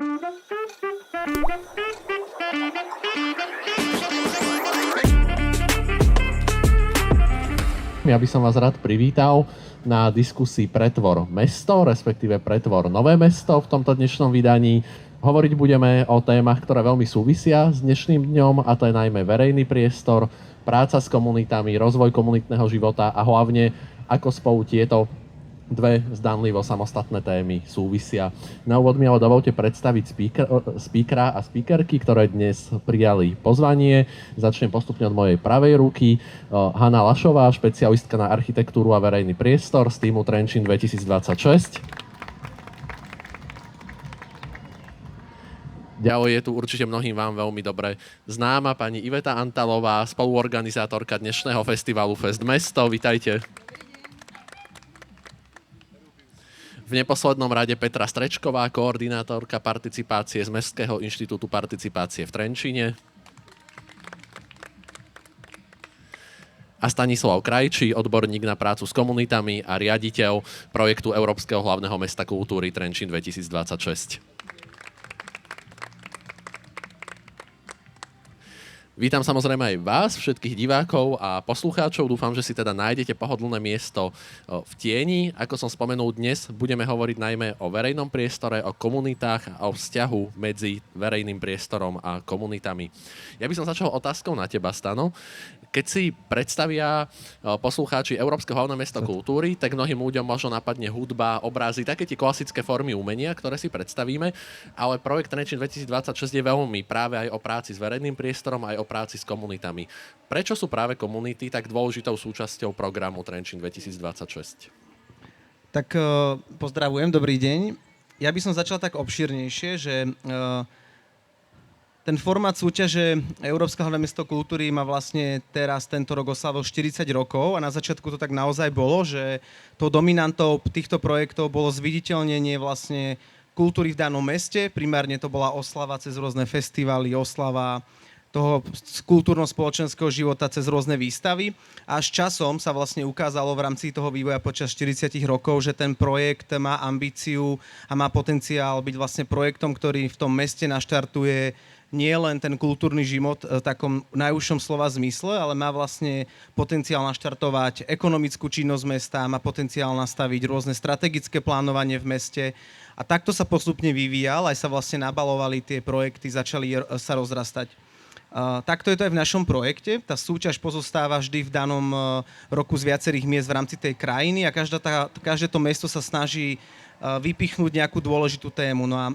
Ja by som vás rád privítal na diskusii Pretvor mesto, respektíve Pretvor nové mesto v tomto dnešnom vydaní. Hovoriť budeme o témach, ktoré veľmi súvisia s dnešným dňom, a to je najmä verejný priestor, práca s komunitami, rozvoj komunitného života a hlavne ako spolu tieto dve zdanlivo samostatné témy súvisia. Na úvod mi ale dovolte predstaviť speakera a speakerky, ktoré dnes prijali pozvanie. Začnem postupne od mojej pravej ruky. Hanna Lašová, špecialistka na architektúru a verejný priestor z týmu Trenčín 2026. Ďalej je tu určite mnohým vám veľmi dobre známa pani Iveta Antalová, spoluorganizátorka dnešného festivalu Fest Mesto. Vitajte. V neposlednom rade Petra Strečková, koordinátorka participácie z Mestského inštitútu participácie v Trenčíne. A Stanislav Krajčí, odborník na prácu s komunitami a riaditeľ projektu Európskeho hlavného mesta kultúry Trenčín 2026. Vítam samozrejme aj vás, všetkých divákov a poslucháčov. Dúfam, že si teda nájdete pohodlné miesto v tieni. Ako som spomenul, dnes budeme hovoriť najmä o verejnom priestore, o komunitách a o vzťahu medzi verejným priestorom a komunitami. Ja by som začal otázkou na teba, Stano. Keď si predstavia poslucháči Európskeho hlavného mesta kultúry, tak mnohým ľuďom možno napadne hudba, obrazy, také tie klasické formy umenia, ktoré si predstavíme, ale projekt Trenčín 2026 je veľmi práve aj o práci s verejným priestorom, aj o práci s komunitami. Prečo sú práve komunity tak dôležitou súčasťou programu Trenčín 2026? Tak pozdravujem, dobrý deň. Ja by som začal tak obširnejšie, že ten formát súťaže Európskeho hlavného mesta kultúry má vlastne teraz tento rok oslavil 40 rokov a na začiatku to tak naozaj bolo, že tou dominantou týchto projektov bolo zviditeľnenie vlastne kultúry v danom meste. Primárne to bola oslava cez rôzne festivály, oslava toho kultúrno-spoločenského života cez rôzne výstavy. A až časom sa vlastne ukázalo v rámci toho vývoja počas 40 rokov, že ten projekt má ambíciu a má potenciál byť vlastne projektom, ktorý v tom meste naštartuje nie len ten kultúrny život v takom najúžšom slova zmysle, ale má vlastne potenciál naštartovať ekonomickú činnosť mesta, má potenciál nastaviť rôzne strategické plánovanie v meste. A takto sa postupne vyvíjal, aj sa vlastne nabalovali tie projekty, začali sa rozrastať. Takto je to aj v našom projekte. Tá súťaž pozostáva vždy v danom roku z viacerých miest v rámci tej krajiny a každé to mesto sa snaží vypichnúť nejakú dôležitú tému. No a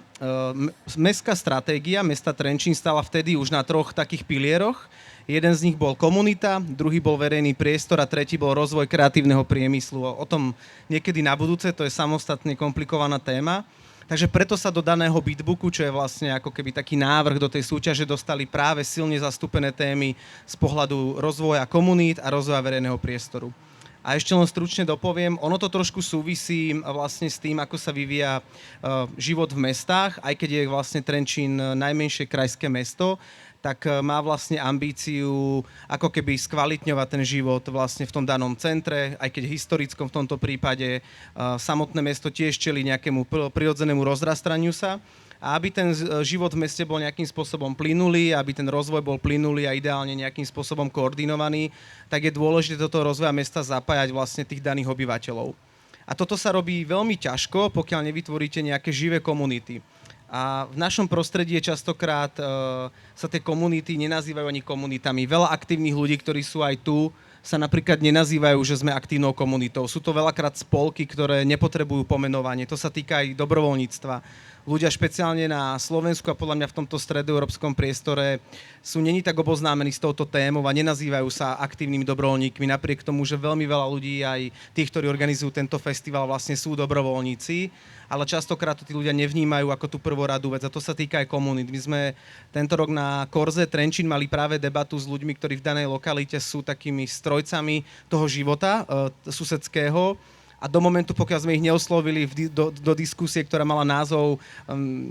mestská stratégia mesta Trenčín stála vtedy už na 3 takých pilieroch. Jeden z nich bol komunita, druhý bol verejný priestor a tretí bol rozvoj kreatívneho priemyslu. O tom niekedy na budúce, to je samostatne komplikovaná téma. Takže preto sa do daného beatbooku, čo je vlastne ako keby taký návrh do tej súťaže, dostali práve silne zastúpené témy z pohľadu rozvoja komunít a rozvoja verejného priestoru. A ešte len stručne dopoviem, ono to trošku súvisí vlastne s tým, ako sa vyvíja život v mestách, aj keď je vlastne Trenčín najmenšie krajské mesto, tak má vlastne ambíciu ako keby skvalitňovať ten život vlastne v tom danom centre, aj keď historickom v tomto prípade samotné mesto tiež čelí nejakému prirodzenému rozrastraniu sa. A aby ten život v meste bol nejakým spôsobom plynulý, aby ten rozvoj bol plynulý a ideálne nejakým spôsobom koordinovaný, tak je dôležité do toho rozvoja mesta zapájať vlastne tých daných obyvateľov. A toto sa robí veľmi ťažko, pokiaľ nevytvoríte nejaké živé komunity. A v našom prostredí častokrát sa tie komunity nenazývajú ani komunitami. Veľa aktívnych ľudí, ktorí sú aj tu, sa napríklad nenazývajú, že sme aktívnou komunitou. Sú to veľakrát spolky, ktoré nepotrebujú pomenovanie. To sa týka aj dobrovoľníctva. Ľudia špeciálne na Slovensku a podľa mňa v tomto stredoeurópskom priestore sú není tak oboznámení s touto témou a nenazývajú sa aktívnymi dobrovoľníkmi, napriek tomu, že veľmi veľa ľudí, aj tých, ktorí organizujú tento festival, vlastne sú dobrovoľníci, ale častokrát to tí ľudia nevnímajú ako tú prvoradú vec a to sa týka aj komunít. My sme tento rok na Korze Trenčín mali práve debatu s ľuďmi, ktorí v danej lokalite sú takými strojcami toho života susedského. A do momentu, pokiaľ sme ich neoslovili do diskusie, ktorá mala názov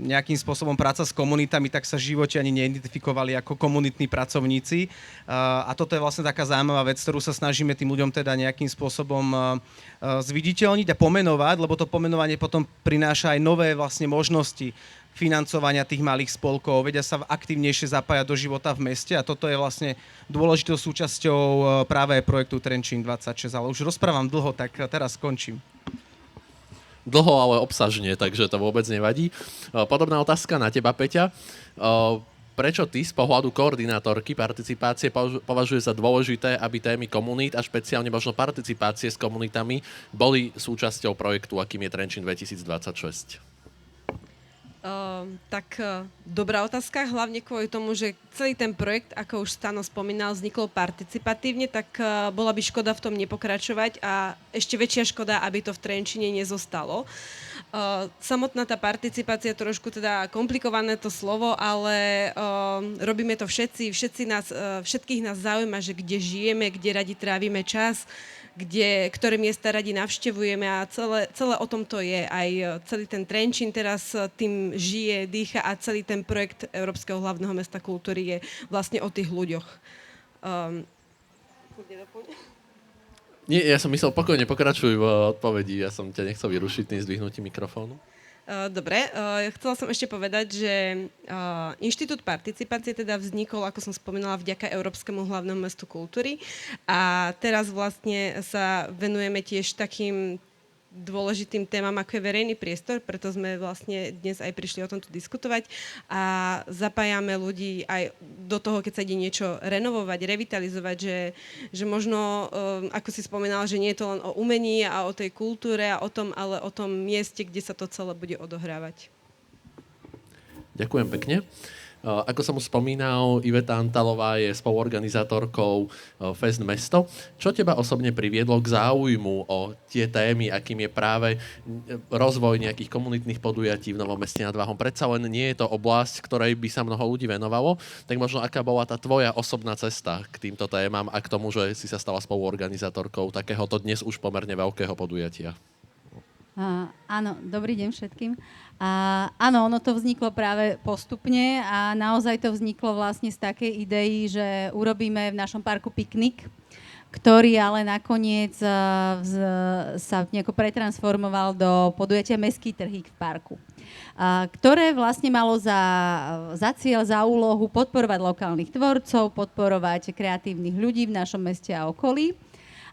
nejakým spôsobom práca s komunitami, tak sa v živote ani neidentifikovali ako komunitní pracovníci. A toto je vlastne taká zaujímavá vec, ktorú sa snažíme tým ľuďom teda nejakým spôsobom zviditeľniť a pomenovať, lebo to pomenovanie potom prináša aj nové vlastne možnosti. V financovania tých malých spolkov, vedia sa aktívnejšie zapájať do života v meste a toto je vlastne dôležitou súčasťou práve projektu Trenčín 26. Ale už rozprávam dlho, tak teraz skončím. Dlho, ale obsažne, takže to vôbec nevadí. Podobná otázka na teba, Peťa. Prečo ty z pohľadu koordinátorky participácie považuješ za dôležité, aby témy komunít a špeciálne možno participácie s komunitami boli súčasťou projektu, akým je Trenčín 2026? Dobrá otázka, hlavne kvôli tomu, že celý ten projekt, ako už Stano spomínal, vznikol participatívne, tak bola by škoda v tom nepokračovať a ešte väčšia škoda, aby to v Trenčine nezostalo. Samotná tá participácia je trošku teda komplikované to slovo, ale robíme to všetkých nás zaujíma, že kde žijeme, kde radi trávime čas, ktoré miesta radi navštevujeme a celé o tom to je. Aj celý ten Trenčín teraz tým žije, dýcha a celý ten projekt Európskeho hlavného mesta kultúry je vlastne o tých ľuďoch. Nie, ja som myslel, pokojne pokračuj v odpovedi. Ja som ťa nechcel vyrušiť tým zdvihnutím mikrofónu. Dobre, chcela som ešte povedať, že Inštitút participácie teda vznikol, ako som spomínala, vďaka Európskemu hlavnému mestu kultúry a teraz vlastne sa venujeme tiež takým dôležitým témam, ako je verejný priestor, preto sme vlastne dnes aj prišli o tom tu diskutovať a zapájame ľudí aj do toho, keď sa ide niečo renovovať, revitalizovať, že možno, ako si spomínala, že nie je to len o umení a o tej kultúre a o tom, ale o tom mieste, kde sa to celé bude odohrávať. Ďakujem pekne. Ako som už spomínal, Iveta Antalová je spoluorganizátorkou Fest Mesto. Čo teba osobne priviedlo k záujmu o tie témy, akým je práve rozvoj nejakých komunitných podujatí v Novom Meste nad Váhom? Predsa len nie je to oblasť, ktorej by sa mnoho ľudí venovalo. Tak možno aká bola tá tvoja osobná cesta k týmto témam a k tomu, že si sa stala spoluorganizátorkou takéhoto dnes už pomerne veľkého podujatia? Áno, dobrý deň všetkým. Áno, ono to vzniklo práve postupne a naozaj to vzniklo vlastne z takej idei, že urobíme v našom parku piknik, ktorý ale nakoniec sa nejako pretransformoval do podujatia Mestský trhík v parku, ktoré vlastne malo za cieľ, za úlohu podporovať lokálnych tvorcov, podporovať kreatívnych ľudí v našom meste a okolí.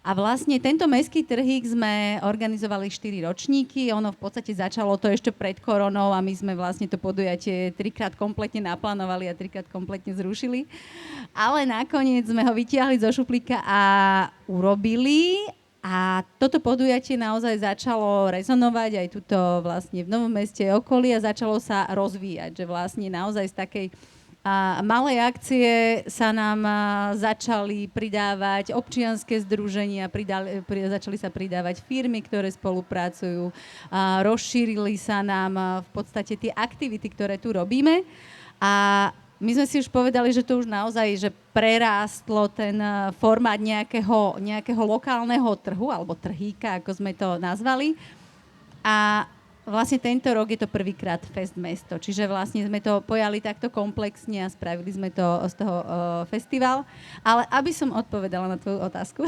A vlastne tento mestský trhík sme organizovali 4 ročníky. Ono v podstate začalo to ešte pred koronou a my sme vlastne to podujatie 3-krát kompletne naplánovali a 3-krát kompletne zrušili. Ale nakoniec sme ho vytiahli zo šuplíka a urobili. A toto podujatie naozaj začalo rezonovať aj tuto vlastne v Novom Meste okolí a začalo sa rozvíjať. Že vlastne naozaj z takej malé akcie sa nám začali pridávať občianske združenia, začali sa pridávať firmy, ktoré spolupracujú, rozšírili sa nám v podstate tie aktivity, ktoré tu robíme a my sme si už povedali, že to už naozaj že prerástlo ten formát nejakého lokálneho trhu alebo trhíka, ako sme to nazvali a vlastne tento rok je to prvýkrát Fest Mesto, čiže vlastne sme to pojali takto komplexne a spravili sme to z toho festival. Ale aby som odpovedala na tvoju otázku,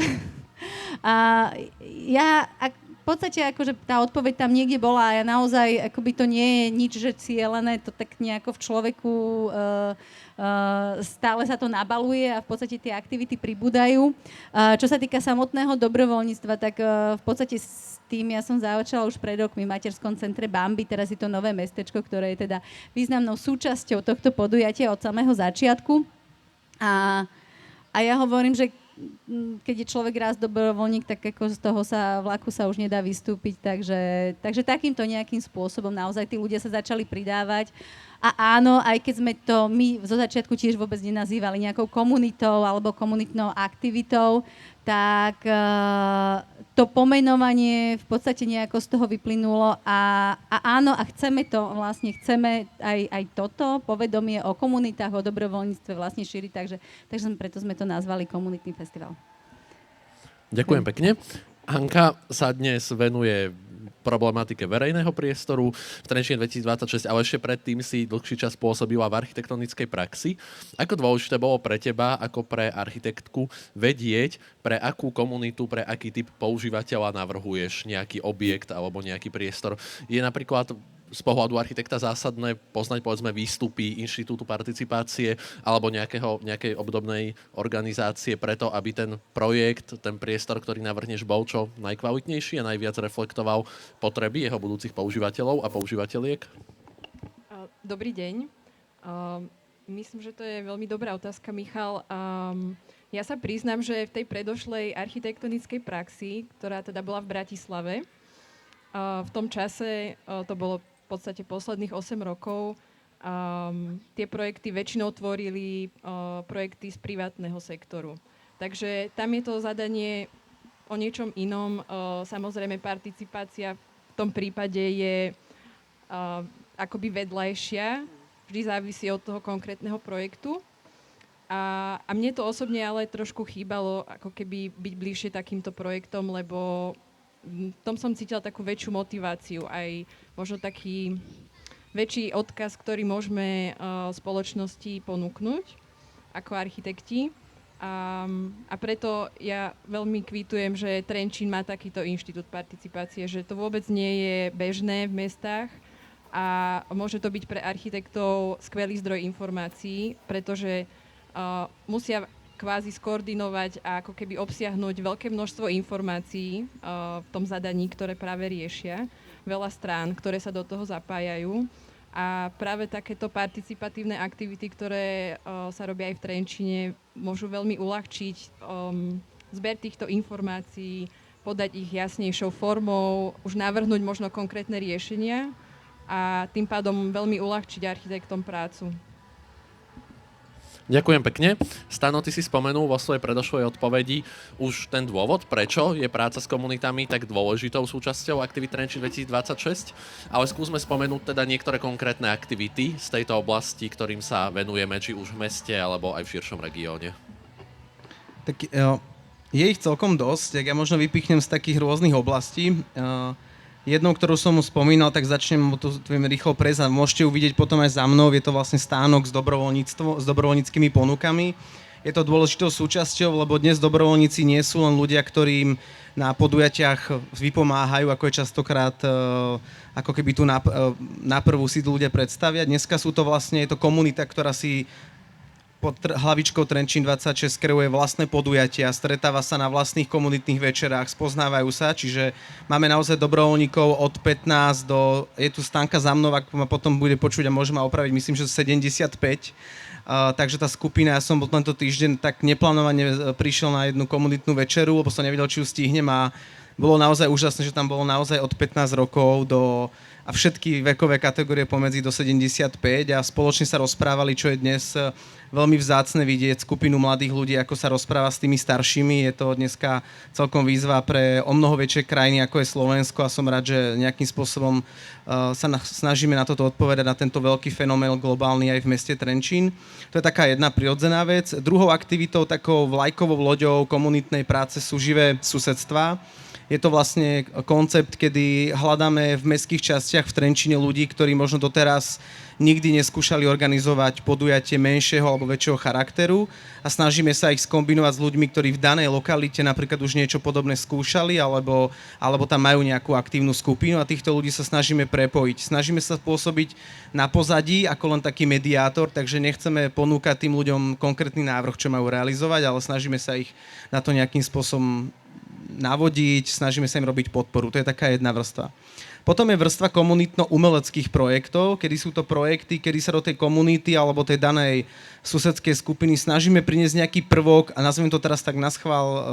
v podstate akože tá odpoveď tam niekde bola a ja naozaj akoby to nie je nič, že cielené, to tak nejako v človeku stále sa to nabaluje a v podstate tie aktivity pribúdajú. Čo sa týka samotného dobrovoľníctva, tak v podstate s tým ja som začala už pred rokmi v materskom centre Bambi, teraz je to nové mestečko, ktoré je teda významnou súčasťou tohto podujatia od samého začiatku. A ja hovorím, že keď je človek raz dobrovoľník, tak ako z toho vlaku sa už nedá vystúpiť, takže takýmto nejakým spôsobom naozaj tí ľudia sa začali pridávať. A áno, aj keď sme to my zo začiatku tiež vôbec nenazývali nejakou komunitou alebo komunitnou aktivitou, tak to pomenovanie v podstate nejako z toho vyplynulo a áno, a chceme aj toto povedomie o komunitách, o dobrovoľníctve vlastne šíriť, takže preto sme to nazvali komunitný festival. Ďakujem pekne. Hanka sa dnes venuje problematike verejného priestoru v Trenčíne 2026, ale ešte predtým si dlhší čas pôsobila v architektonickej praxi. Ako dôležité bolo pre teba, ako pre architektku, vedieť, pre akú komunitu, pre aký typ používateľa navrhuješ nejaký objekt alebo nejaký priestor? Je napríklad z pohľadu architekta zásadné poznať, povedzme, výstupy Inštitútu participácie alebo nejakej obdobnej organizácie preto, aby ten projekt, ten priestor, ktorý navrhneš, bol čo najkvalitnejší a najviac reflektoval potreby jeho budúcich používateľov a používateľiek? Dobrý deň. Myslím, že to je veľmi dobrá otázka, Michal. Ja sa priznám, že v tej predošlej architektonickej praxi, ktorá teda bola v Bratislave, v tom čase, to bolo v podstate posledných 8 rokov, tie projekty väčšinou tvorili projekty z privátneho sektoru. Takže tam je to zadanie o niečom inom. Samozrejme, participácia v tom prípade je akoby vedľajšia, vždy závisí od toho konkrétneho projektu. A mne to osobne ale trošku chýbalo, ako keby byť bližšie takýmto projektom, lebo v tom som cítila takú väčšiu motiváciu, aj možno taký väčší odkaz, ktorý môžeme spoločnosti ponúknuť ako architekti. A preto ja veľmi kvitujem, že Trenčín má takýto inštitút participácie, že to vôbec nie je bežné v mestách a môže to byť pre architektov skvelý zdroj informácií, pretože musia kvázi skoordinovať a ako keby obsiahnuť veľké množstvo informácií v tom zadaní, ktoré práve riešia. Veľa strán, ktoré sa do toho zapájajú. A práve takéto participatívne aktivity, ktoré sa robia aj v Trenčine, môžu veľmi uľahčiť zber týchto informácií, podať ich jasnejšou formou, už navrhnúť možno konkrétne riešenia a tým pádom veľmi uľahčiť architektom prácu. Ďakujem pekne. Stano, ty si spomenul vo svojej predošlej odpovedi už ten dôvod, prečo je práca s komunitami tak dôležitou súčasťou aktivít Trenčín 2026, ale skúsme spomenúť teda niektoré konkrétne aktivity z tejto oblasti, ktorým sa venujeme, či už v meste, alebo aj v širšom regióne. Tak je ich celkom dosť, tak ja možno vypichnem z takých rôznych oblastí. Jednou, ktorú som mu spomínal, tak začnem tu rýchlo prejsť a môžete uvidieť potom aj za mnou. Je to vlastne stánok s dobrovoľníckymi ponukami. Je to dôležitou súčasťou, lebo dnes dobrovoľníci nie sú len ľudia, ktorým na podujatiach vypomáhajú, ako je častokrát, ako keby tu na prvú si ľudia predstavia. Dneska sú to vlastne, je to komunita, ktorá si pod hlavičkou Trenčín 26 kreuje vlastné podujatia, stretáva sa na vlastných komunitných večerách, spoznávajú sa, čiže máme naozaj dobrovoľníkov od 15 do... Je tu Stanka za mnou, ak ma potom bude počuť a môže ma opraviť, myslím, že 75. Takže tá skupina, ja som bol tento týždeň tak neplánovane prišiel na jednu komunitnú večeru, lebo som nevedel, či ju stihnem a bolo naozaj úžasné, že tam bolo naozaj od 15 rokov a všetky vekové kategórie pomedzi do 75 a spoločne sa rozprávali, čo je dnes veľmi vzácne vidieť skupinu mladých ľudí, ako sa rozpráva s tými staršími. Je to dneska celkom výzva pre o mnoho väčšie krajiny, ako je Slovensko a som rád, že nejakým spôsobom sa snažíme na toto odpovedať, na tento veľký fenomén globálny aj v meste Trenčín. To je taká jedna prirodzená vec. Druhou aktivitou, takou vlajkovou loďou komunitnej práce sú živé susedstvá. Je to vlastne koncept, kedy hľadáme v mestských častiach v Trenčíne ľudí, ktorí možno doteraz nikdy neskúšali organizovať podujatie menšieho alebo väčšieho charakteru a snažíme sa ich skombinovať s ľuďmi, ktorí v danej lokalite napríklad už niečo podobné skúšali alebo tam majú nejakú aktívnu skupinu a týchto ľudí sa snažíme prepojiť. Snažíme sa pôsobiť na pozadí ako len taký mediátor, takže nechceme ponúkať tým ľuďom konkrétny návrh, čo majú realizovať, ale snažíme sa ich na to nejakým spôsobom navodiť, snažíme sa im robiť podporu. To je taká jedna vrstva. Potom je vrstva komunitno-umeleckých projektov, kedy sú to projekty, kedy sa do tej komunity alebo tej danej susedskej skupiny snažíme priniesť nejaký prvok a nazviem to teraz tak naschvál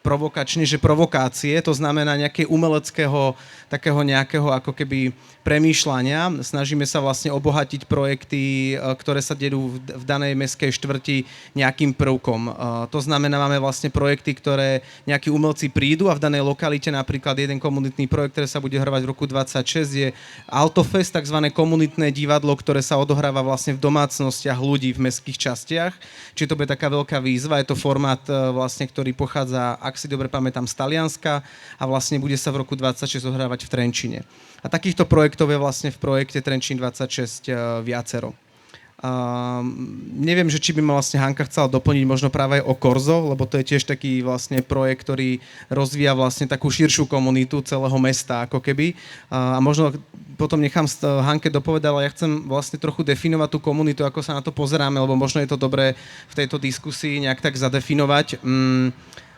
provokačne, že provokácie, to znamená nejaké umeleckého, takého nejakého ako keby premýšľania. Snažíme sa vlastne obohatiť projekty, ktoré sa dejú v danej mestskej štvrti nejakým prvkom. To znamená, máme vlastne projekty, ktoré nejakí umelci prídu a v danej lokalite napríklad jeden komunitný projekt, ktorý sa bude hrávať v roku 26 je Altofest, takzvané komunitné divadlo, ktoré sa odohráva vlastne v domácnostiach ľudí v mestských častiach. Čiže to bude taká veľká výzva, je to formát vlastne, ktorý pochádza, ak si dobre pamätám, z Talianska a vlastne bude sa v roku 26 ohrávať v Trenčine. A takýchto projektov je vlastne v projekte Trenčín 26 viacero. Neviem, že či by ma vlastne Hanka chcela doplniť možno práve aj o Korzo, lebo to je tiež taký vlastne projekt, ktorý rozvíja vlastne takú širšiu komunitu celého mesta, ako keby. A možno potom nechám Hanke dopovedať, ale ja chcem vlastne trochu definovať tú komunitu, ako sa na to pozeráme, lebo možno je to dobré v tejto diskusii nejak tak zadefinovať.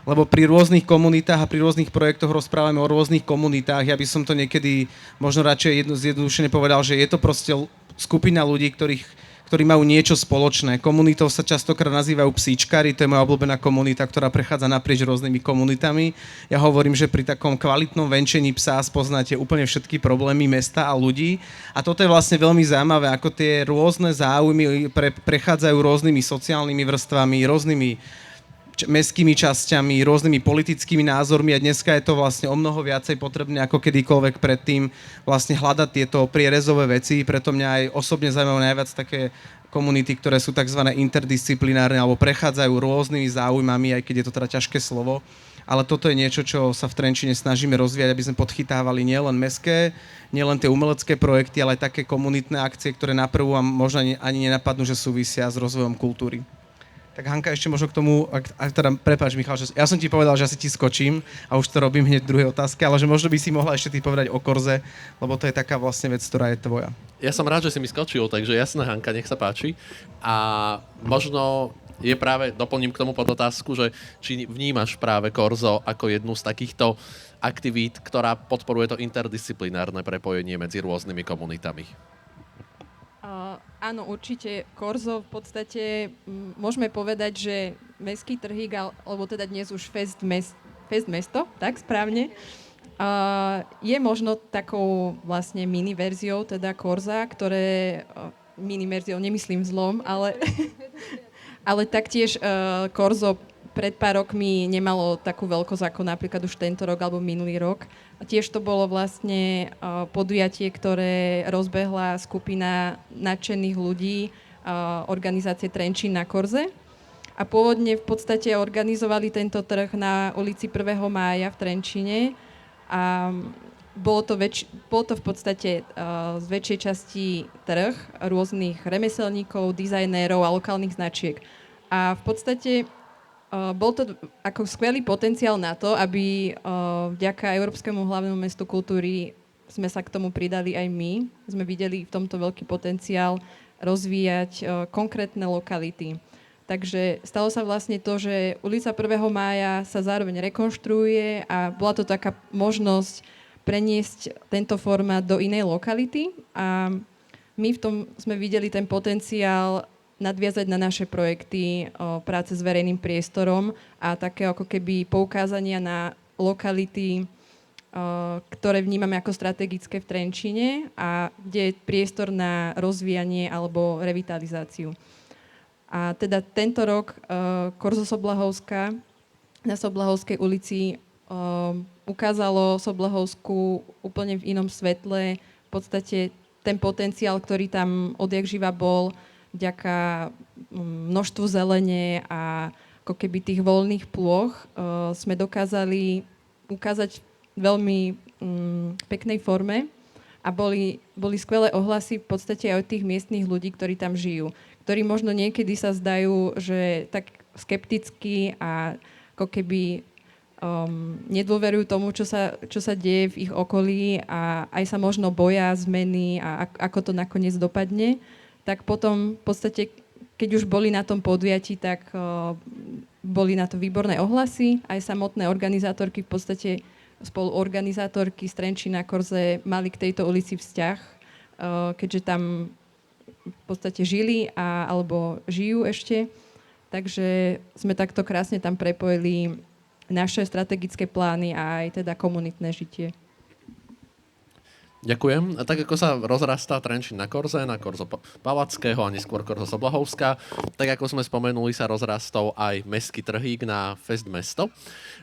Lebo pri rôznych komunitách a pri rôznych projektoch rozprávame o rôznych komunitách. Ja by som to niekedy možno radšej zjednodušene povedal, že je to proste skupina ľudí, ktorí majú niečo spoločné. Komunitou sa častokrát nazývajú psíčkári, to je moja obľúbená komunita, ktorá prechádza naprieč rôznymi komunitami. Ja hovorím, že pri takom kvalitnom venčení psa spoznáte úplne všetky problémy mesta a ľudí. A toto je vlastne veľmi zaujímavé, ako tie rôzne záujmy prechádzajú rôznymi sociálnymi vrstvami, rôznymi mestskými časťami, rôznymi politickými názormi a dneska je to vlastne o mnoho viacej potrebné ako kedykoľvek predtým vlastne hľadať tieto prierezové veci. Preto mňa aj osobne zaujímajú najviac také komunity, ktoré sú tzv. Interdisciplinárne alebo prechádzajú rôznymi záujmami, aj keď je to teda ťažké slovo. Ale toto je niečo, čo sa v Trenčine snažíme rozvíjať, aby sme podchytávali nielen mestské, nielen tie umelecké projekty, ale aj také komunitné akcie, ktoré naprvu a možno ani nenapadnú, že súvisia s rozvojom kultúry. Tak Hanka, ešte možno k tomu, prepáč Michal, že ja som ti povedal, že asi ti skočím a už to robím hneď v druhej otázke, ale že možno by si mohla ešte ty povedať o Korze, lebo to je taká vlastne vec, ktorá je tvoja. Ja som rád, že si mi skočil, takže jasné, Hanka, nech sa páči. A možno je práve, doplním k tomu podotázku, že či vnímaš práve Korzo ako jednu z takýchto aktivít, ktorá podporuje to interdisciplinárne prepojenie medzi rôznymi komunitami. Áno, určite. Korzo v podstate môžeme povedať, že mestský trhík, alebo teda dnes už Fest mesto, tak správne, je možno takou vlastne mini-verziou teda Korza, ktoré mini-verziou nemyslím zlom, ale taktiež Korzo pred pár rokmi nemalo takú veľkosť ako napríklad už tento rok alebo minulý rok. A tiež to bolo vlastne podujatie, ktoré rozbehla skupina nadšených ľudí organizácie Trenčín na Korze. A pôvodne v podstate organizovali tento trh na ulici 1. mája v Trenčine. A bolo to v podstate z väčšej časti trh rôznych remeselníkov, dizajnérov a lokálnych značiek. A v podstate bol to ako skvelý potenciál na to, aby vďaka Európskemu hlavnému mestu kultúry sme sa k tomu pridali aj my. Sme videli v tomto veľký potenciál rozvíjať konkrétne lokality. Takže stalo sa vlastne to, že ulica 1. mája sa zároveň rekonštruuje a bola to taká možnosť preniesť tento formát do inej lokality a my v tom sme videli ten potenciál nadviazať na naše projekty práce s verejným priestorom a také ako keby poukázania na lokality, ktoré vnímame ako strategické v Trenčine a kde je priestor na rozvíjanie alebo revitalizáciu. A teda tento rok Korzo Soblahovska na Soblahovskej ulici ukázalo Soblahovsku úplne v inom svetle. V podstate ten potenciál, ktorý tam odjakživa bol, vďaka množstvu zelene a ako keby tých voľných plôch sme dokázali ukázať v veľmi peknej forme a boli skvelé ohlasy v podstate aj od tých miestnych ľudí, ktorí tam žijú, ktorí možno niekedy sa zdajú, že tak skepticky a ako keby nedôverujú tomu, čo sa deje v ich okolí a aj sa možno boja zmeny a ako to nakoniec dopadne. Tak potom v podstate, keď už boli na tom podujatí, tak boli na to výborné ohlasy. Aj samotné organizátorky, v podstate spoluorganizátorky z Trenčína Korze mali k tejto ulici vzťah, keďže tam v podstate žili alebo žijú ešte. Takže sme takto krásne tam prepojili naše strategické plány a aj teda komunitné žitie. Ďakujem. A tak ako sa rozrastá Trenčín na Korzo Palackého a neskôr Korzo Soblahovská, tak ako sme spomenuli, sa rozrastol aj mestský trhík na Fest mesto.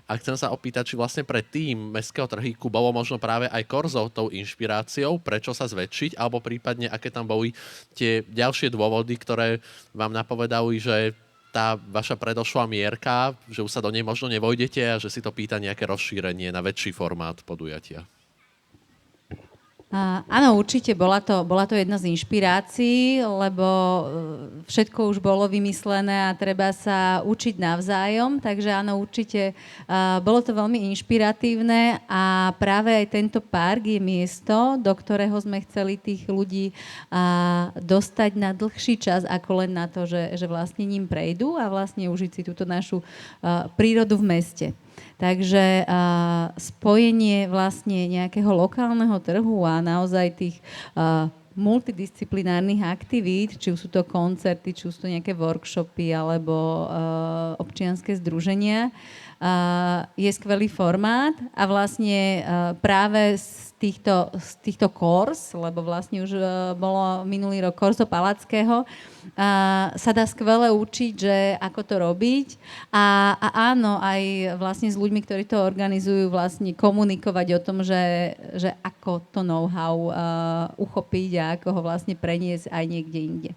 A chcem sa opýtať, či vlastne pre tým mestského trhíku bolo možno práve aj Korzo tou inšpiráciou, prečo sa zväčšiť, alebo prípadne aké tam boli tie ďalšie dôvody, ktoré vám napovedali, že tá vaša predošlá mierka, že už sa do nej možno nevojdete a že si to pýta nejaké rozšírenie na väčší formát podujatia. Áno, určite bola to jedna z inšpirácií, lebo všetko už bolo vymyslené a treba sa učiť navzájom, takže áno, určite bolo to veľmi inšpiratívne a práve aj tento park je miesto, do ktorého sme chceli tých ľudí dostať na dlhší čas, ako len na to, že vlastne ním prejdú a vlastne užiť si túto našu prírodu v meste. Takže spojenie vlastne nejakého lokálneho trhu a naozaj tých multidisciplinárnych aktivít, či už sú to koncerty, či už sú to nejaké workshopy alebo občianske združenia, je skvelý formát a vlastne práve z týchto kors, lebo vlastne už bolo minulý rok Korzo Palackého, sa dá skvele učiť, že ako to robiť a áno, aj vlastne s ľuďmi, ktorí to organizujú, vlastne komunikovať o tom, že ako to know-how uchopiť a ako ho vlastne preniesť aj niekde inde.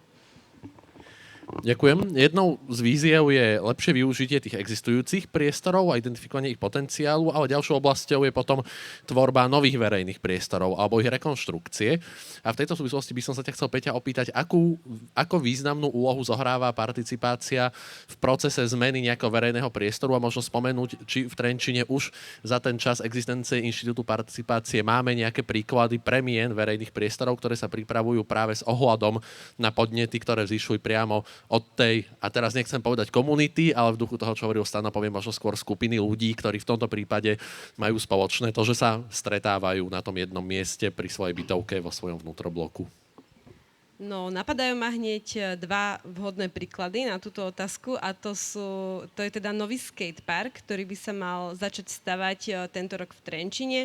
Ďakujem. Jednou z víziev je lepšie využitie tých existujúcich priestorov a identifikovanie ich potenciálu, ale ďalšou oblasťou je potom tvorba nových verejných priestorov alebo ich rekonštrukcie. A v tejto súvislosti by som sa ťa chcel, Peťa, opýtať, ako významnú úlohu zohráva participácia v procese zmeny nejakého verejného priestoru a možno spomenúť, či v Trenčine už za ten čas existencie Inštitútu participácie máme nejaké príklady premien verejných priestorov, ktoré sa pripravujú práve s ohľadom na podnety, ktoré vzýšli priamo od tej, a teraz nechcem povedať komunity, ale v duchu toho, čo hovoril Stano, poviem možno skôr skupiny ľudí, ktorí v tomto prípade majú spoločné to, že sa stretávajú na tom jednom mieste pri svojej bytovke vo svojom vnútrobloku. No, napadajú ma hneď dva vhodné príklady na túto otázku a to je teda nový skatepark, ktorý by sa mal začať stavať tento rok v Trenčine.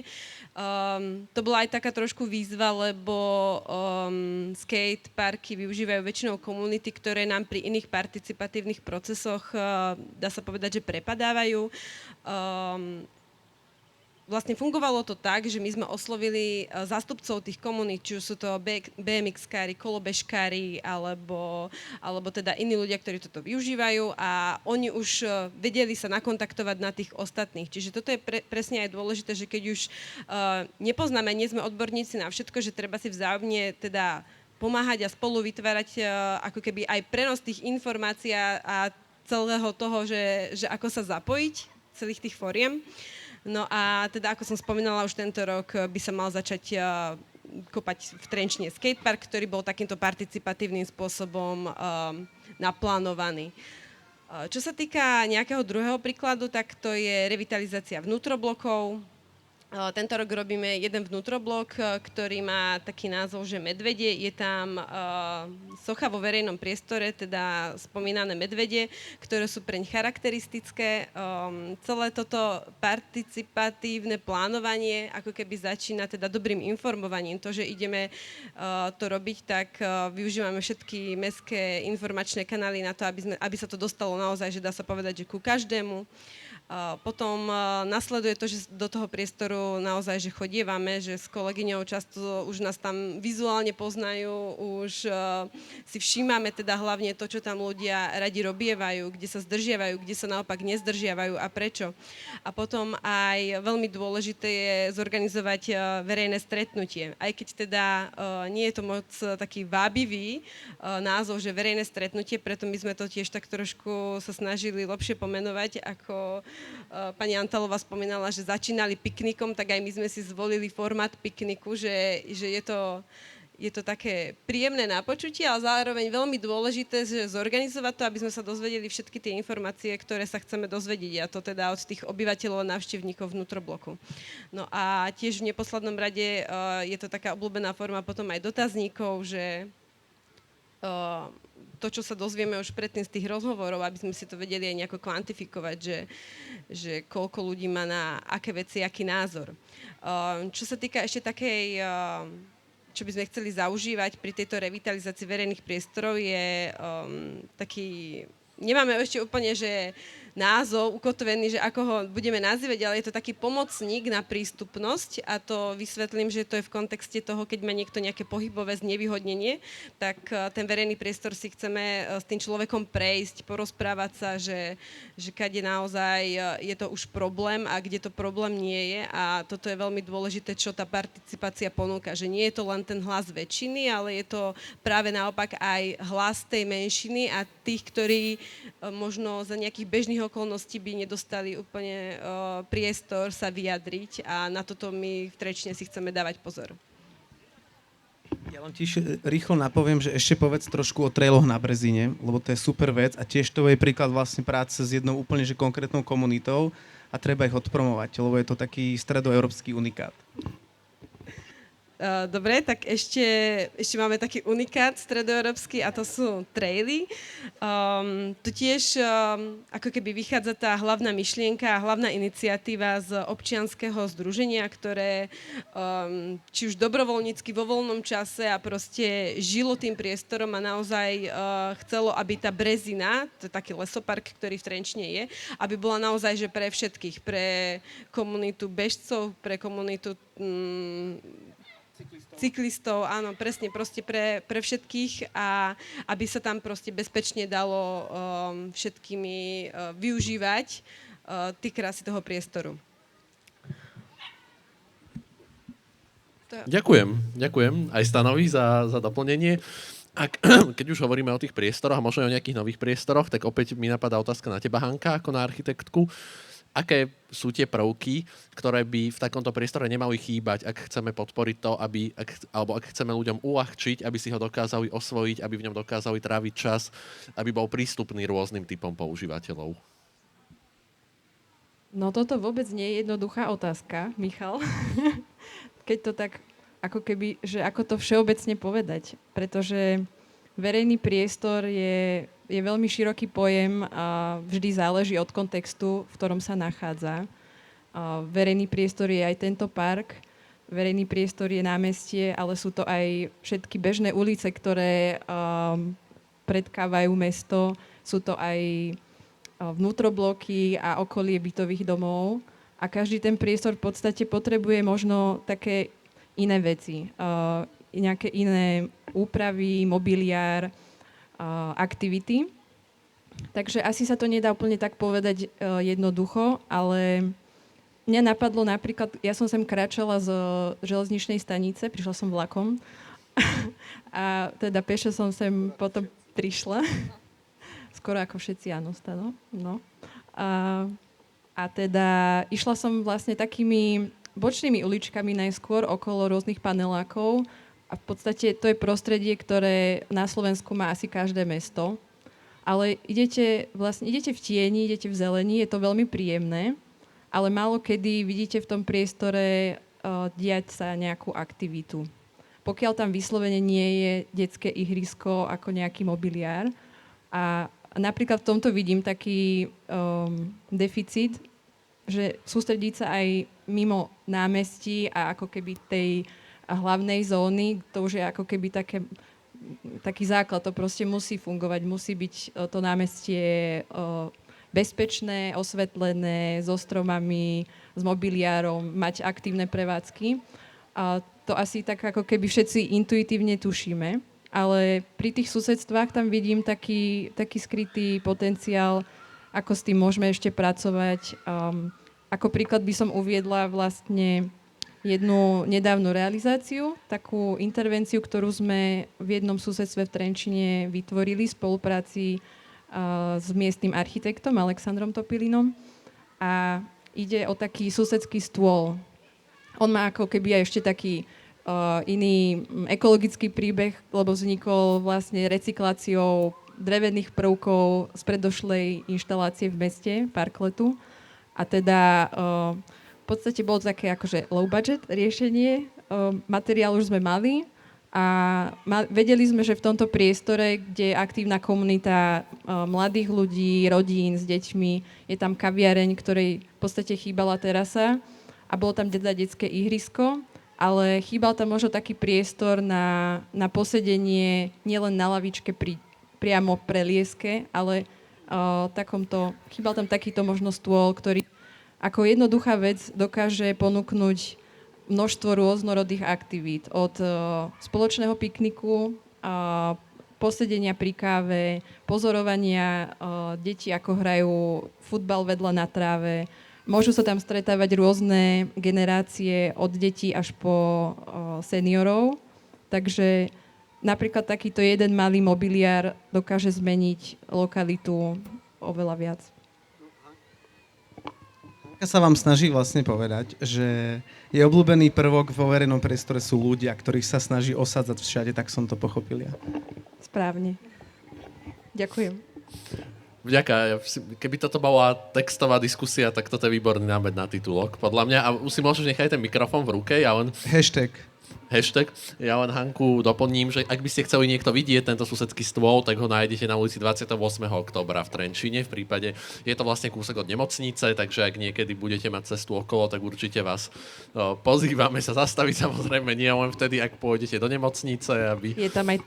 To bola aj taká trošku výzva, lebo skateparky využívajú väčšinou komunity, ktoré nám pri iných participatívnych procesoch, dá sa povedať, že prepadávajú. Vlastne fungovalo to tak, že my sme oslovili zástupcov tých komunít, či už sú to BMX-kári, kolobežkári, alebo teda iní ľudia, ktorí toto využívajú a oni už vedeli sa nakontaktovať na tých ostatných. Čiže toto je presne aj dôležité, že keď už nepoznáme, nie sme odborníci na všetko, že treba si vzájomne teda pomáhať a spolu vytvárať ako keby aj prenos tých informácií a celého toho, že ako sa zapojiť, celých tých fóriem. No a teda, ako som spomínala, už tento rok by sa mal začať kopať v Trenčine skatepark, ktorý bol takýmto participatívnym spôsobom naplánovaný. Čo sa týka nejakého druhého príkladu, tak to je revitalizácia vnútroblokov. Tento rok robíme jeden vnútroblok, ktorý má taký názov, že Medvede. Je tam socha vo verejnom priestore, teda spomínané medvede, ktoré sú preň charakteristické. Celé toto participatívne plánovanie ako keby začína teda dobrým informovaním. To, že ideme to robiť, tak využívame všetky mestské informačné kanály na to, aby sa to dostalo naozaj, že dá sa povedať, že ku každému. Potom nasleduje to, že do toho priestoru naozaj, že chodievame, že s kolegyňou často už nás tam vizuálne poznajú, už si všímame teda hlavne to, čo tam ľudia radi robievajú, kde sa zdržiavajú, kde sa naopak nezdržiavajú a prečo. A potom aj veľmi dôležité je zorganizovať verejné stretnutie. Aj keď teda nie je to moc taký vábivý názov, že verejné stretnutie, preto my sme to tiež tak trošku sa snažili lepšie pomenovať, ako pani Antalová spomínala, že začínali piknikom, tak aj my sme si zvolili formát pikniku, že je to také príjemné na počutie, ale zároveň veľmi dôležité, že zorganizovať to, aby sme sa dozvedeli všetky tie informácie, ktoré sa chceme dozvedieť, a to teda od tých obyvateľov a návštevníkov vnútrobloku. No a tiež v neposlednom rade je to taká obľúbená forma potom aj dotazníkov, že to, čo sa dozvieme už predtým z tých rozhovorov, aby sme si to vedeli aj nejako kvantifikovať, že koľko ľudí má na aké veci, aký názor. Čo sa týka ešte takej, čo by sme chceli zaužívať pri tejto revitalizácii verejných priestorov, je taký... Nemáme ešte úplne, že názov ukotvený, že ako ho budeme nazývať, ale je to taký pomocník na prístupnosť a to vysvetlím, že to je v kontexte toho, keď má niekto nejaké pohybové znevýhodnenie, tak ten verejný priestor si chceme s tým človekom prejsť, porozprávať sa, že kade naozaj je to už problém a kde to problém nie je a toto je veľmi dôležité, čo tá participácia ponúka, že nie je to len ten hlas väčšiny, ale je to práve naopak aj hlas tej menšiny a tých, ktorí možno za nejakých bežných okolností by nedostali úplne priestor sa vyjadriť a na toto my v Trenčine si chceme dávať pozor. Ja len tiež rýchlo napoviem, že ešte povedz trošku o trailoch na Brezine, lebo to je super vec a tiež to je príklad vlastne práce s jednou úplne že konkrétnou komunitou a treba ich odpromovať, lebo je to taký stredoeurópsky unikát. Dobre, tak ešte máme taký unikát stredoeurópsky a to sú traily. Tu tiež ako keby vychádza tá hlavná myšlienka a hlavná iniciatíva z občianskeho združenia, ktoré či už dobrovoľnícky vo voľnom čase a proste žilo tým priestorom a naozaj chcelo, aby tá Brezina, to je taký lesopark, ktorý v Trenčine je, aby bola naozaj že pre všetkých, pre komunitu bežcov, pre komunitu cyklistov, áno, presne, proste pre všetkých a aby sa tam proste bezpečne dalo všetkými využívať tí krásy toho priestoru. Ďakujem aj Stanovi za doplnenie. Keď už hovoríme o tých priestoroch a možno o nejakých nových priestoroch, tak opäť mi napadá otázka na teba, Hanka, ako na architektku. Aké sú tie prvky, ktoré by v takomto priestore nemali chýbať, ak chceme podporiť to, alebo ak chceme ľuďom uľahčiť, aby si ho dokázali osvojiť, aby v ňom dokázali tráviť čas, aby bol prístupný rôznym typom používateľov? No toto vôbec nie je jednoduchá otázka, Michal. Keď to tak, ako keby, že ako to všeobecne povedať. Pretože verejný priestor je veľmi široký pojem a vždy záleží od kontextu, v ktorom sa nachádza. Verejný priestor je aj tento park, verejný priestor je námestie, ale sú to aj všetky bežné ulice, ktoré predkávajú mesto. Sú to aj vnútrobloky a okolie bytových domov. A každý ten priestor v podstate potrebuje možno také iné veci. Nejaké iné úpravy, mobiliár, aktivity. Takže asi sa to nedá úplne tak povedať jednoducho, ale mňa napadlo napríklad, ja som sem kráčala z železničnej stanice, prišla som vlakom a teda pešo som sem potom prišla. Skoro ako všetci, áno, Stano. No. A teda išla som vlastne takými bočnými uličkami najskôr okolo rôznych panelákov. A v podstate to je prostredie, ktoré na Slovensku má asi každé mesto. Ale idete v tieni, idete v zelení, je to veľmi príjemné, ale málo kedy vidíte v tom priestore diať sa nejakú aktivitu. Pokiaľ tam vyslovene nie je detské ihrisko ako nejaký mobiliár. A napríklad v tomto vidím taký deficit, že sústrediť sa aj mimo námestí a ako keby tej hlavnej zóny, to už je ako keby taký základ, to proste musí fungovať, musí byť to námestie bezpečné, osvetlené, so stromami, s mobiliárom, mať aktívne prevádzky. A to asi tak ako keby všetci intuitívne tušíme, ale pri tých susedstvách tam vidím taký skrytý potenciál, ako s tým môžeme ešte pracovať. Ako príklad by som uviedla vlastne jednu nedávnu realizáciu, takú intervenciu, ktorú sme v jednom susedstve v Trenčine vytvorili v spolupráci s miestnym architektom Alexandrom Topilinom. A ide o taký susedský stôl. On má ako keby aj ešte taký iný ekologický príbeh, lebo vznikol vlastne recykláciou drevených prvkov z predošlej inštalácie v meste, parkletu. A teda v podstate bolo to také akože low budget riešenie. Materiál už sme mali a vedeli sme, že v tomto priestore, kde je aktívna komunita mladých ľudí, rodín s deťmi, je tam kaviareň, ktorej v podstate chýbala terasa a bolo tam teda detské ihrisko, ale chýbal tam možno taký priestor na posedenie nielen na lavičke priamo pre lieske, ale chýbal tam takýto možno stôl, ktorý ako jednoduchá vec dokáže ponúknuť množstvo rôznorodých aktivít. Od spoločného pikniku, posedenia pri káve, pozorovania detí, ako hrajú futbal vedľa na tráve. Môžu sa tam stretávať rôzne generácie od detí až po seniorov. Takže napríklad takýto jeden malý mobiliár dokáže zmeniť lokalitu oveľa viac. Sa vám snaží vlastne povedať, že je obľúbený prvok vo verejnom priestore sú ľudia, ktorých sa snaží osadzať všade, tak som to pochopil ja. Správne. Ďakujem. Vďaka. Keby toto bola textová diskusia, tak toto je výborný námed na titulok, podľa mňa. A už si môžeš nechať ten mikrofón v ruke, ja len... Hashtag. Ja len Hanku doplním, že ak by ste chceli niekto vidieť tento susedský stôl, tak ho nájdete na ulici 28. októbra v Trenčíne. V prípade, je to vlastne kúsok od nemocnice, takže ak niekedy budete mať cestu okolo, tak určite vás pozývame sa zastaviť, samozrejme nie len vtedy, ak pôjdete do nemocnice. Je tam aj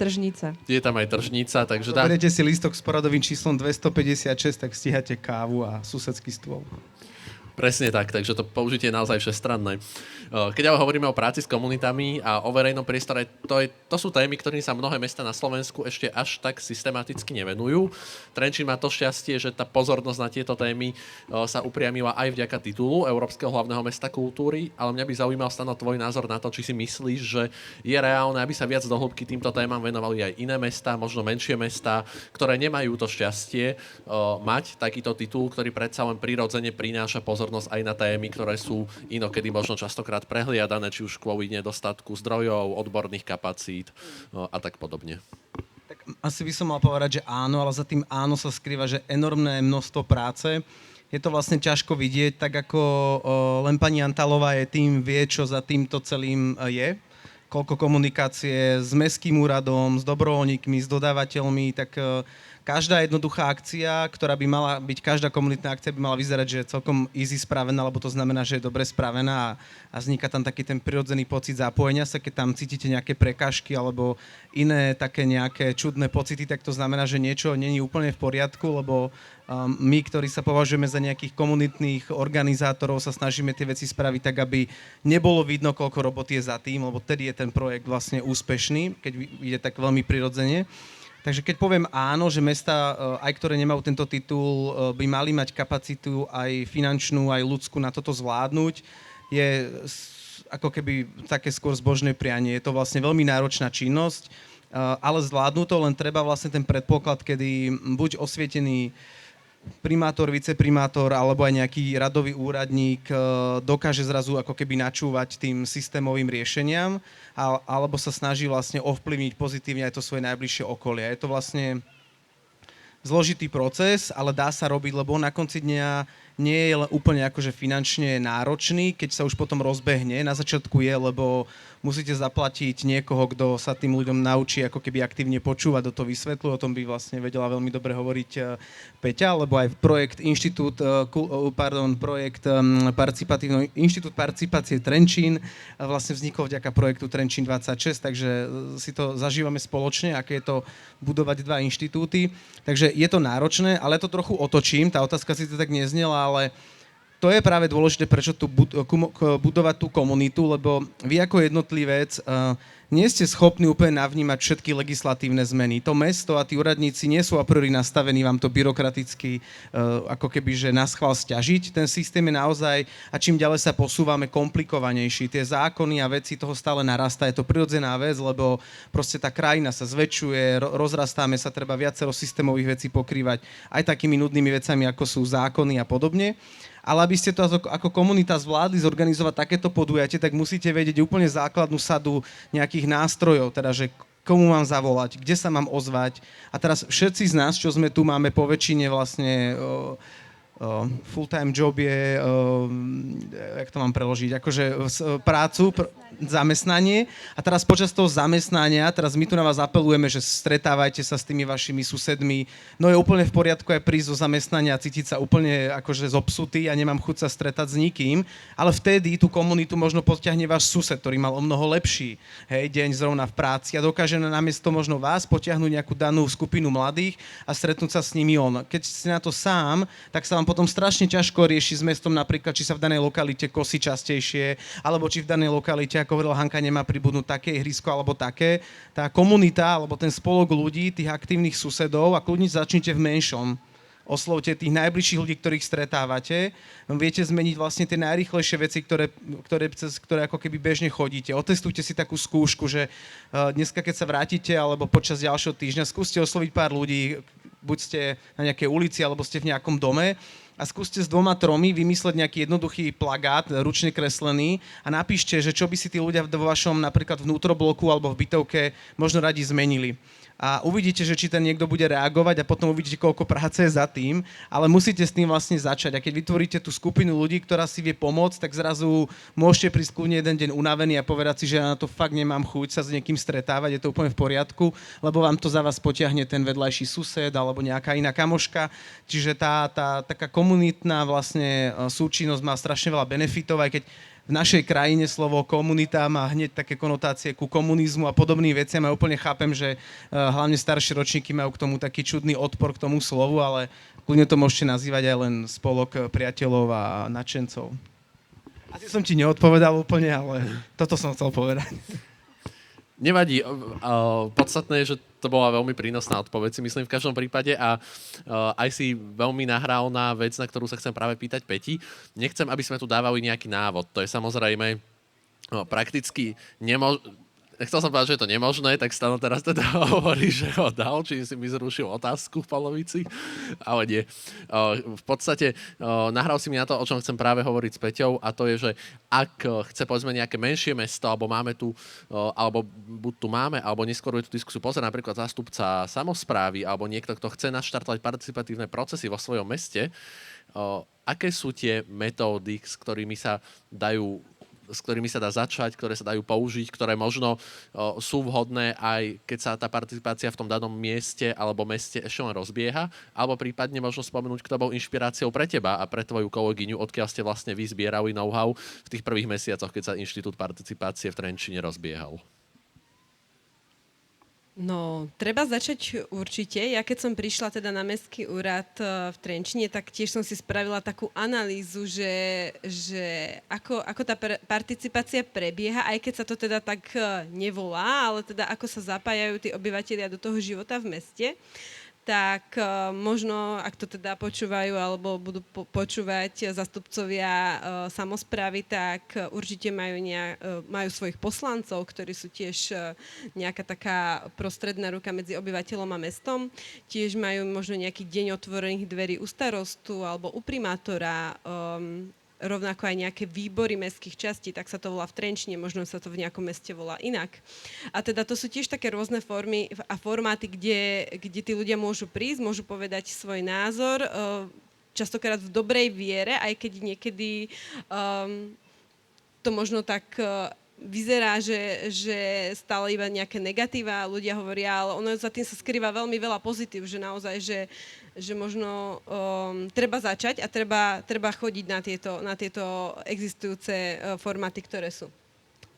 tržnica. Takže beriete si lístok s poradovým číslom 256, tak stíhate kávu a susedský stôl. Presne tak, takže to použitie je naozaj všestranné. Keď ale hovoríme o práci s komunitami a o verejnom priestore, to sú témy, ktorým sa mnohé mesta na Slovensku ešte až tak systematicky nevenujú. Trenčín má to šťastie, že tá pozornosť na tieto témy sa upriamila aj vďaka titulu Európskeho hlavného mesta kultúry, ale mňa by zaujímal, Stano, tvoj názor na to, či si myslíš, že je reálne, aby sa viac do hĺbky týmto témam venovali aj iné mestá, možno menšie mestá, ktoré nemajú to šťastie mať takýto titul, ktorý predsa len prirodzene prináša pozornosť aj na témy, ktoré sú inokedy možno častokrát prehliadané, či už kvôli nedostatku zdrojov, odborných kapacít a tak podobne. Tak asi by som mal povedať, že áno, ale za tým áno sa skrýva, že enormné množstvo práce. Je to vlastne ťažko vidieť, tak ako len pani Antalová je tým, vie, čo za týmto celým je. Koľko komunikácie s mestským úradom, s dobrovoľníkmi, s dodávateľmi, tak každá jednoduchá akcia, ktorá by mala byť, každá komunitná akcia by mala vyzerať, že je celkom easy spravená, lebo to znamená, že je dobre spravená a vzniká tam taký ten prirodzený pocit zapojenia sa, keď tam cítite nejaké prekážky alebo iné také nejaké čudné pocity, tak to znamená, že niečo není úplne v poriadku, lebo my, ktorí sa považujeme za nejakých komunitných organizátorov, sa snažíme tie veci spraviť tak, aby nebolo vidno, koľko roboty je za tým, lebo tedy je ten projekt vlastne úspešný, keď ide tak veľmi prirodzene. Takže keď poviem áno, že mestá, aj ktoré nemajú tento titul, by mali mať kapacitu aj finančnú, aj ľudskú na toto zvládnuť, je ako keby také skôr zbožné prianie. Je to vlastne veľmi náročná činnosť, ale zvládnu to, len treba vlastne ten predpoklad, kedy buď osvietený primátor, viceprimátor alebo aj nejaký radový úradník dokáže zrazu ako keby načúvať tým systémovým riešeniam alebo sa snaží vlastne ovplyvniť pozitívne aj to svoje najbližšie okolie. Je to vlastne zložitý proces, ale dá sa robiť, lebo na konci dňa nie je úplne akože finančne náročný, keď sa už potom rozbehne. Na začiatku je, lebo musíte zaplatiť niekoho, kto sa tým ľuďom naučí ako keby aktívne počúvať, do toho vysvetľuje. O tom by vlastne vedela veľmi dobre hovoriť Peťa, lebo aj Inštitút participácie Trenčín vlastne vznikol vďaka projektu Trenčín 26, takže si to zažívame spoločne, aké je to budovať dva inštitúty. Takže je to náročné, ale to trochu otočím. Tá otázka si to tak neznela, ale to je práve dôležité, prečo tu budovať tú komunitu, lebo vy ako jednotlivec nie ste schopní úplne navnímať všetky legislatívne zmeny. To mesto a tí úradníci nie sú a priori nastavení vám to byrokraticky ako keby, že na schvál sťažiť. Ten systém je naozaj, a čím ďalej sa posúvame, komplikovanejší. Tie zákony a veci toho stále narastá. Je to prirodzená vec, lebo proste tá krajina sa zväčšuje, rozrastáme sa, treba viacero systémových vecí pokrývať aj takými nudnými vecami, ako sú zákony a podobne. Ale aby ste to ako komunita zvládli zorganizovať takéto podujatie, tak musíte vedieť úplne základnú sadu nejakých nástrojov, teda že komu mám zavolať, kde sa mám ozvať. A teraz všetci z nás, čo sme tu, máme po väčšine vlastne full-time job je, jak to mám preložiť, akože prácu, zamestnanie a teraz počas toho zamestnania, teraz my tu na vás apelujeme, že stretávajte sa s tými vašimi susedmi, no je úplne v poriadku aj prísť zo zamestnania a cítiť sa úplne akože zobsutý a nemám chuť sa stretať s nikým, ale vtedy tú komunitu možno potiahne váš sused, ktorý mal o mnoho lepší deň zrovna v práci a dokáže namiesto možno vás potiahnuť nejakú danú skupinu mladých a stretnúť sa s nimi on. Keď ste na to sám, tak sa vám potom strašne ťažko rieši s mestom napríklad, či sa v danej lokalite kosí častejšie, alebo či v danej lokalite, ako hovorila Hanka, nemá pribudnúť také ihrisko alebo také. Tá komunita, alebo ten spolok ľudí, tých aktívnych susedov a kľudne začnite v menšom. Oslovte tých najbližších ľudí, ktorých stretávate. Viete zmeniť vlastne tie najrýchlejšie veci, cez ktoré ako keby bežne chodíte. Otestujte si takú skúšku, že dneska, keď sa vrátite, alebo počas ďalšieho týždňa, skúste osloviť pár ľudí, buď ste na nejakej ulici, alebo ste v nejakom dome a skúste s 2-3 vymysleť nejaký jednoduchý plagát, ručne kreslený a napíšte, že čo by si tí ľudia vo vašom napríklad vnútrobloku alebo v bytovke možno radi zmenili. A uvidíte, že či ten niekto bude reagovať a potom uvidíte, koľko práce je za tým, ale musíte s tým vlastne začať. A keď vytvoríte tú skupinu ľudí, ktorá si vie pomôcť, tak zrazu môžete prísť kľudne jeden deň unavený a povedať si, že ja na to fakt nemám chuť sa s niekým stretávať, je to úplne v poriadku, lebo vám to za vás potiahne ten vedľajší sused alebo nejaká iná kamoška. Čiže tá taká komunitná vlastne súčinnosť má strašne veľa benefitov, aj keď v našej krajine slovo komunita má hneď také konotácie ku komunizmu a podobným veciam. Ja úplne chápem, že hlavne staršie ročníky majú k tomu taký čudný odpor k tomu slovu, ale kľudne to môžete nazývať aj len spolok priateľov a nadšencov. Asi som ti neodpovedal úplne, ale toto som chcel povedať. Nevadí. Podstatné je, že to bola veľmi prínosná odpoveď, si myslím v každom prípade a aj si veľmi nahral na vec, na ktorú sa chcem práve pýtať Peti. Nechcem, aby sme tu dávali nejaký návod. To je samozrejme prakticky Nechcel som povedať, že je to nemožné, tak Stano teraz teda hovorí, že ho dal, či si mi zrušil otázku v polovici, ale nie. V podstate nahral si mi na to, o čom chcem práve hovoriť s Peťou a to je, že ak chce povedzme nejaké menšie mesto, alebo máme tu, alebo buď tu máme, alebo neskôr je tú diskusiu pozrieť napríklad zástupca samosprávy, alebo niekto, kto chce naštartovať participatívne procesy vo svojom meste, aké sú tie metódy, s ktorými sa dá začať, ktoré sa dajú použiť, ktoré možno sú vhodné aj keď sa tá participácia v tom danom mieste alebo meste ešte len rozbieha, alebo prípadne možno spomenúť, kto bol inšpiráciou pre teba a pre tvoju kolegyňu, odkiaľ ste vlastne vy zbierali know-how v tých prvých mesiacoch, keď sa Inštitút participácie v Trenčíne rozbiehal. No, treba začať určite. Ja keď som prišla teda na Mestský úrad v Trenčine, tak tiež som si spravila takú analýzu, že ako tá participácia prebieha, aj keď sa to teda tak nevolá, ale teda ako sa zapájajú tí obyvatelia do toho života v meste. Tak možno, ak to teda počúvajú alebo budú počúvať zastupcovia samosprávy, tak určite majú svojich poslancov, ktorí sú tiež nejaká taká prostredná ruka medzi obyvateľom a mestom. Tiež majú možno nejaký deň otvorených dverí u starostu alebo u primátora, rovnako aj nejaké výbory mestských častí, tak sa to volá v Trenčine, možno sa to v nejakom meste volá inak. A teda to sú tiež také rôzne formy a formáty, kde tí ľudia môžu prísť, môžu povedať svoj názor, častokrát v dobrej viere, aj keď niekedy to možno tak vyzerá, že stále iba nejaké negatíva ľudia hovoria, ale ono za tým sa skrýva veľmi veľa pozitív, že naozaj, že možno treba začať a treba chodiť na tieto existujúce formáty, ktoré sú.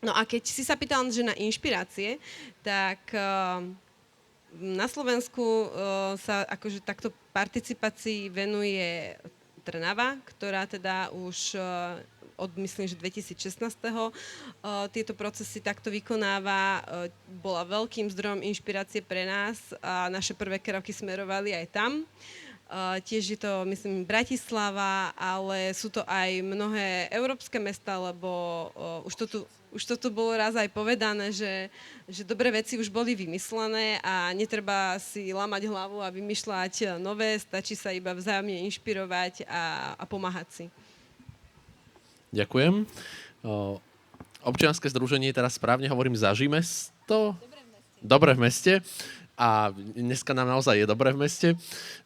No a keď si sa pýtal, že na inšpirácie, tak na Slovensku sa akože takto participácii venuje Trnava, ktorá teda už od, myslím, že 2016. Tieto procesy takto vykonáva. Bola veľkým zdrojom inšpirácie pre nás a naše prvé kroky smerovali aj tam. Tiež je to, myslím, Bratislava, ale sú to aj mnohé európske mesta, lebo už to tu bolo raz aj povedané, že dobré veci už boli vymyslené a netreba si lamať hlavu a vymýšľať nové, stačí sa iba vzájomne inšpirovať a pomáhať si. Ďakujem. Občianske združenie, teraz správne hovorím, Zažime to? Dobre v meste. a dneska nám naozaj je dobre v meste.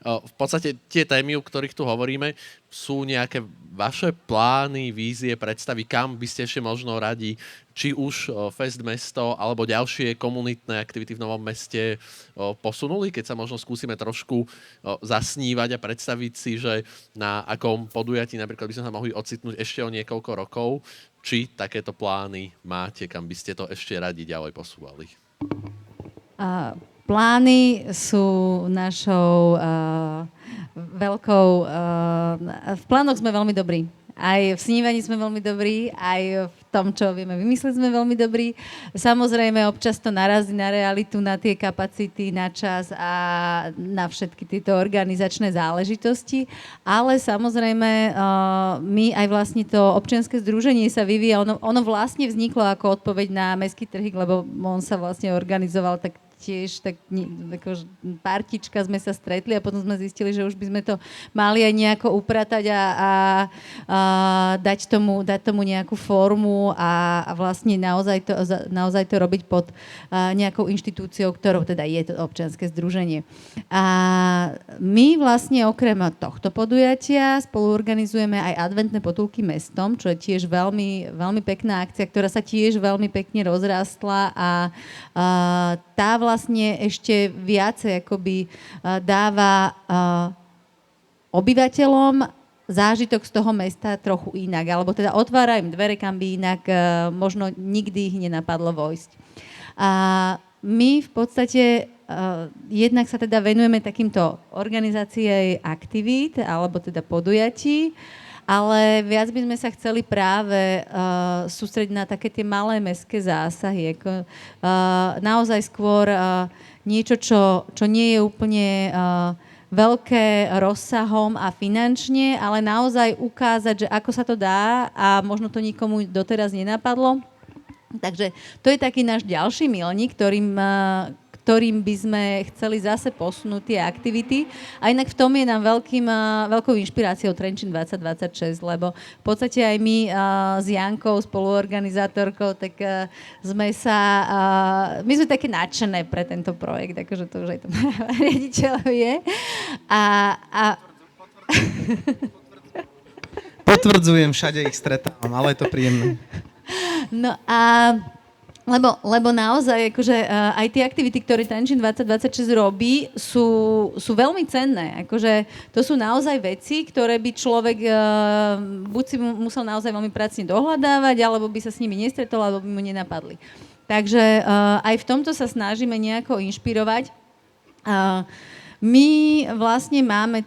V podstate tie témy, o ktorých tu hovoríme, sú nejaké vaše plány, vízie, predstavy, kam by ste ešte možno radi, či už Fest mesto alebo ďalšie komunitné aktivity v Novom Meste posunuli, keď sa možno skúsime trošku zasnívať a predstaviť si, že na akom podujatí napríklad by sme sa mohli ocitnúť ešte o niekoľko rokov, či takéto plány máte, kam by ste to ešte radi ďalej posúvali. Plány sú našou veľkou... v plánoch sme veľmi dobrí. Aj v snívaní sme veľmi dobrí, aj v tom, čo vieme vymysleť, sme veľmi dobrí. Samozrejme, občas to narazí na realitu, na tie kapacity, na čas a na všetky tieto organizačné záležitosti. Ale samozrejme, my aj vlastne to občianske združenie sa vyvíja. Ono vlastne vzniklo ako odpoveď na mestský trh, lebo on sa vlastne organizoval tak tiež tak partička sme sa stretli a potom sme zistili, že už by sme to mali aj nejako upratať a dať tomu nejakú formu a vlastne naozaj to robiť pod nejakou inštitúciou, ktorou teda je to občianske združenie. A my vlastne okrem tohto podujatia spoluorganizujeme aj adventné potulky mestom, čo je tiež veľmi, veľmi pekná akcia, ktorá sa tiež veľmi pekne rozrastla a tá vlastne ešte viacej akoby dáva obyvateľom zážitok z toho mesta trochu inak, alebo teda otvára im dvere, kam by inak možno nikdy ich nenapadlo vojsť. A my v podstate jednak sa teda venujeme takýmto organizáciám aktivít, alebo teda podujatí, ale viac by sme sa chceli práve sústrediť na také tie malé mestské zásahy. Naozaj skôr niečo, čo nie je úplne veľké rozsahom a finančne, ale naozaj ukázať, že ako sa to dá a možno to nikomu doteraz nenapadlo. Takže to je taký náš ďalší milník, ktorým by sme chceli zase posunúť tie aktivity. A inak v tom je nám veľkou inšpiráciou Trenčín 2026, lebo v podstate aj my s Jankou, spoluorganizátorkou, tak my sme také nadšené pre tento projekt, akože to už aj tam riaditeľ je. Potvrdzujem, všade ich stretávam, ale je to príjemné. No a lebo naozaj akože, aj tie aktivity, ktoré Trenčín 2026 robí, sú veľmi cenné. Akože, to sú naozaj veci, ktoré by človek buď si musel naozaj veľmi pracne dohľadávať, alebo by sa s nimi nestretol, alebo by mu nenapadli. Takže aj v tomto sa snažíme nejako inšpirovať. My vlastne máme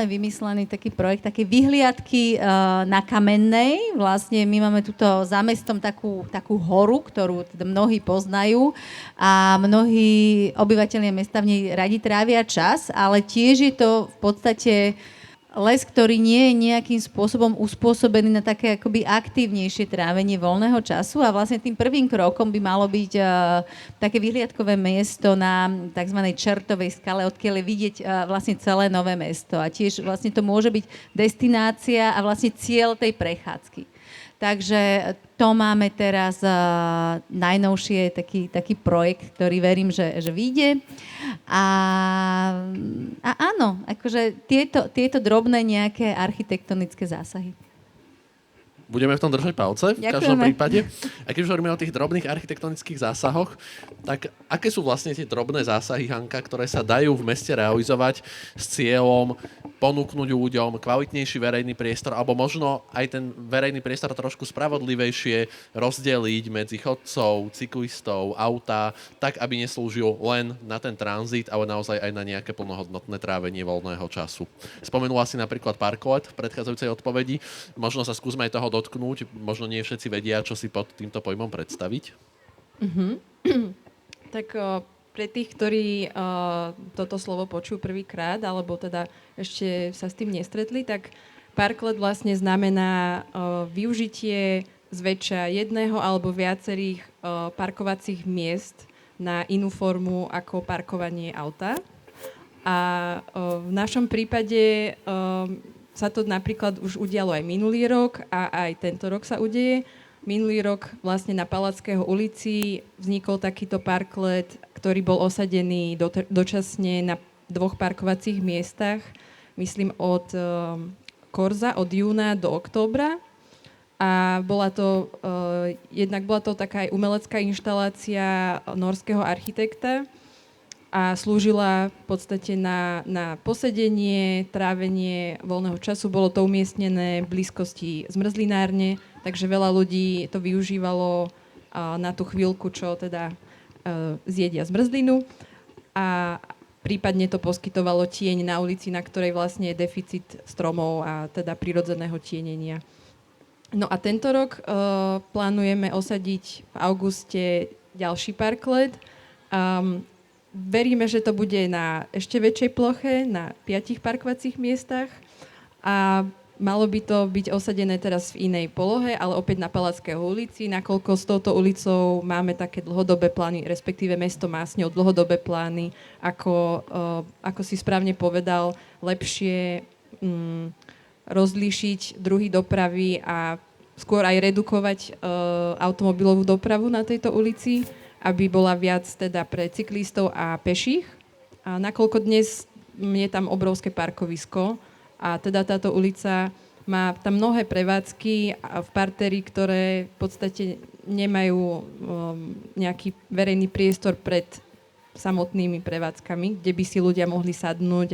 vymyslený taký projekt, také vyhliadky na Kamennej. Vlastne my máme tuto za mestom takú horu, ktorú teda mnohí poznajú a mnohí obyvatelia mesta v nej radi trávia čas, ale tiež je to v podstate les, ktorý nie je nejakým spôsobom uspôsobený na také akoby aktívnejšie trávenie voľného času a vlastne tým prvým krokom by malo byť také vyhliadkové miesto na tzv. Čertovej skale, odkiaľ je vidieť vlastne celé Nové Mesto a tiež vlastne to môže byť destinácia a vlastne cieľ tej prechádzky. Takže to máme teraz najnovšie taký projekt, ktorý verím, že vyjde. A áno, akože tieto drobné nejaké architektonické zásahy. Budeme v tom držať palce, v každom prípade. A keď už hovoríme o tých drobných architektonických zásahoch, tak aké sú vlastne tie drobné zásahy, Hanka, ktoré sa dajú v meste realizovať s cieľom ponúknuť ľuďom kvalitnejší verejný priestor, alebo možno aj ten verejný priestor trošku spravodlivejšie rozdeliť medzi chodcov, cyklistov, autá, tak, aby neslúžil len na ten tranzit, ale naozaj aj na nejaké plnohodnotné trávenie voľného času. Spomenula si napríklad parkolet v predchádzajúcej odpovedi. Možno sa skúsme aj toho dotknúť. Možno nie všetci vedia, čo si pod týmto pojmom predstaviť. Tak pre tých, ktorí toto slovo počujú prvýkrát, alebo teda ešte sa s tým nestretli, tak parklet vlastne znamená využitie zväčša jedného alebo viacerých parkovacích miest na inú formu ako parkovanie auta. A v našom prípade sa to napríklad už udialo aj minulý rok a aj tento rok sa udeje. Minulý rok vlastne na Palackého ulici vznikol takýto parklet, ktorý bol osadený dočasne na 2 parkovacích miestach, myslím od Korza, od júna do októbra. A jednak bola to taká aj umelecká inštalácia norského architekta a slúžila v podstate na posedenie, trávenie voľného času. Bolo to umiestnené v blízkosti zmrzlinárne, takže veľa ľudí to využívalo na tú chvíľku, čo teda zjedia zmrzlinu. A prípadne to poskytovalo tieň na ulici, na ktorej vlastne je deficit stromov a teda prirodzeného tienenia. No a tento rok plánujeme osadiť v auguste ďalší parklet. Veríme, že to bude na ešte väčšej ploche, na 5 parkovacích miestach a malo by to byť osadené teraz v inej polohe, ale opäť na Palackého ulici, nakoľko s touto ulicou máme také dlhodobé plány, respektíve mesto má s ňou dlhodobé plány, ako si správne povedal, lepšie rozlíšiť druhy dopravy a skôr aj redukovať automobilovú dopravu na tejto ulici, aby bola viac teda pre cyklistov a peších. A nakoľko dnes je tam obrovské parkovisko a teda táto ulica má tam mnohé prevádzky v partéri, ktoré v podstate nemajú nejaký verejný priestor pred samotnými prevádzkami, kde by si ľudia mohli sadnúť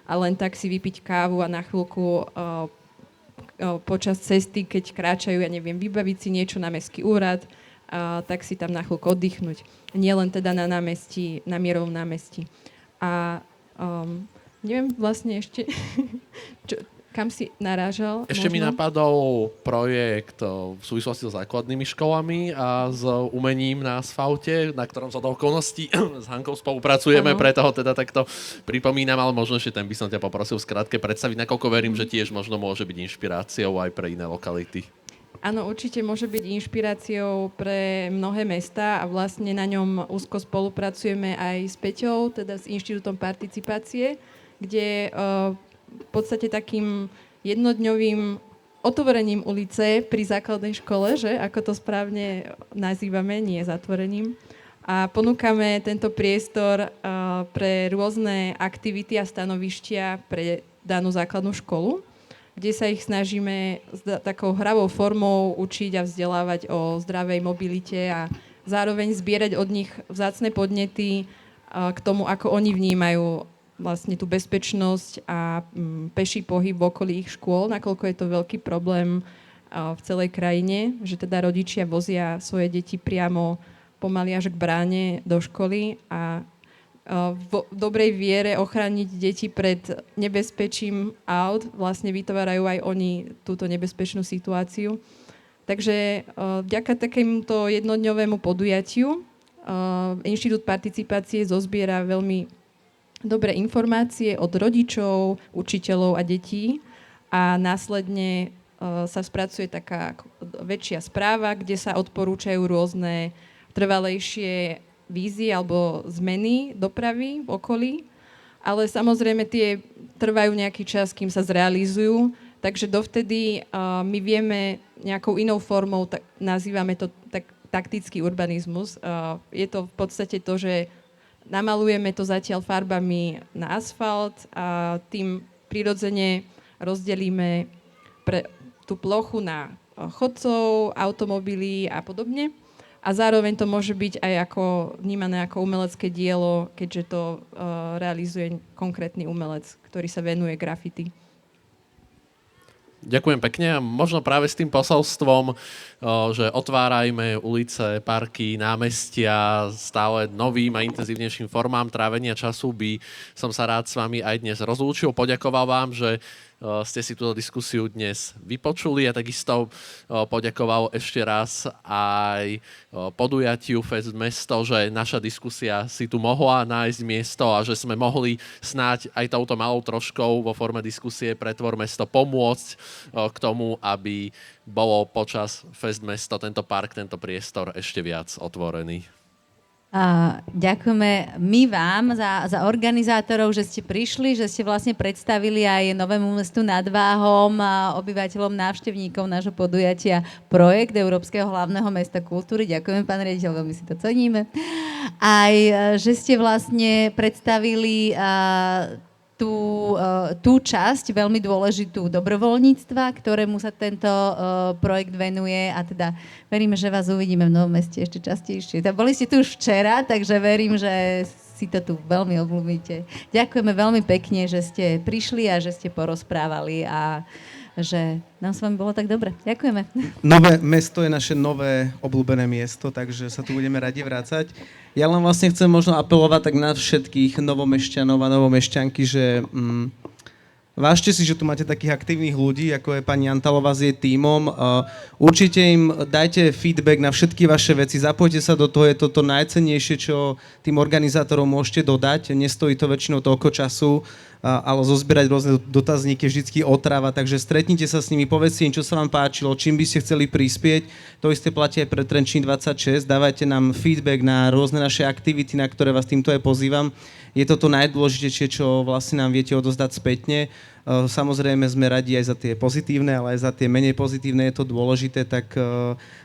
a len tak si vypiť kávu a na chvíľku počas cesty, keď kráčajú, vybaviť si niečo na mestský úrad, tak si tam na chvíľku oddychnúť. Nie len teda na námestí, na Mierovom námestí. A neviem vlastne ešte, kam si narážal. Ešte mi napadol projekt v súvislosti so základnými školami a s umením na asfalte, na ktorom sa do okolností s Hankou spolupracujeme, preto ho teda takto pripomínam, ale možno ešte ten by som ťa poprosil skrátke predstaviť, nakoľko verím, že tiež možno môže byť inšpiráciou aj pre iné lokality. Áno, určite môže byť inšpiráciou pre mnohé mestá a vlastne na ňom úzko spolupracujeme aj s Peťou, teda s Inštitútom participácie, kde v podstate takým jednodňovým otvorením ulice pri základnej škole, že ako to správne nazývame, nie zatvorením. A ponúkame tento priestor pre rôzne aktivity a stanovištia pre danú základnú školu, kde sa ich snažíme takou hravou formou učiť a vzdelávať o zdravej mobilite a zároveň zbierať od nich vzácne podnety k tomu, ako oni vnímajú vlastne tú bezpečnosť a peší pohyb v okolí ich škôl, nakoľko je to veľký problém v celej krajine, že teda rodičia vozia svoje deti priamo pomaly až k bráne do školy a v dobrej viere ochrániť deti pred nebezpečím aut vlastne vytvárajú aj oni túto nebezpečnú situáciu. Takže vďaka takémuto jednodňovému podujatiu Inštitút participácie zozbiera veľmi dobré informácie od rodičov, učiteľov a detí a následne sa spracuje taká väčšia správa, kde sa odporúčajú rôzne trvalejšie vízie alebo zmeny dopravy v okolí, ale samozrejme tie trvajú nejaký čas, kým sa zrealizujú, takže dovtedy my vieme nejakou inou formou, nazývame to taktický urbanizmus. Je to v podstate to, že namalujeme to zatiaľ farbami na asfalt a tým prirodzene rozdelíme tú plochu na chodcov, automobily a podobne. A zároveň to môže byť aj vnímané ako umelecké dielo, keďže to realizuje konkrétny umelec, ktorý sa venuje graffiti. Ďakujem pekne a možno práve s tým posolstvom, že otvárajme ulice, parky, námestia stále novým a intenzívnejším formám trávenia času, by som sa rád s vami aj dnes rozlúčil. Poďakoval vám, že ste si túto diskusiu dnes vypočuli a takisto poďakoval ešte raz aj podujatiu Fest Mesto, že naša diskusia si tu mohla nájsť miesto a že sme mohli snáď aj touto malou troškou vo forme diskusie Pretvor Mesto pomôcť k tomu, aby bolo počas Fest Mesto tento park, tento priestor ešte viac otvorený. Ďakujeme my vám za organizátorov, že ste prišli, že ste vlastne predstavili aj Novému mestu nad Váhom a obyvateľom, návštevníkov nášho podujatia projekt Európskeho hlavného mesta kultúry. Ďakujeme, pán riaditeľ, veľmi si to ceníme. Aj, že ste vlastne predstavili tú časť veľmi dôležitú dobrovoľníctva, ktorému sa tento projekt venuje a teda veríme, že vás uvidíme v Novom Meste ešte častejšie. Boli ste tu už včera, takže verím, že si to tu veľmi obľúbite. Ďakujeme veľmi pekne, že ste prišli a že ste porozprávali a že nám s vami bolo tak dobre. Ďakujeme. Nové mesto je naše nové obľúbené miesto, takže sa tu budeme radi vrácať. Ja len vlastne chcem možno apelovať tak na všetkých novomešťanov a novomešťanky, že vážte si, že tu máte takých aktívnych ľudí, ako je pani Antalová s jej tímom. Určite im dajte feedback na všetky vaše veci, zapojte sa do toho, je toto najcennejšie, čo tým organizátorom môžete dodať. Nestojí to väčšinou toľko času, ale zozbierať rôzne dotazníky je vždycky otrava, takže stretnite sa s nimi, povedzte im, čo sa vám páčilo, čím by ste chceli prispieť. To isté platí aj pre Trenčín 26. Dávajte nám feedback na rôzne naše aktivity, na ktoré vás týmto aj pozývam. Je to najdôležitejšie, čo vlastne nám viete odozdať spätne. Samozrejme sme radi aj za tie pozitívne, ale aj za tie menej pozitívne je to dôležité, tak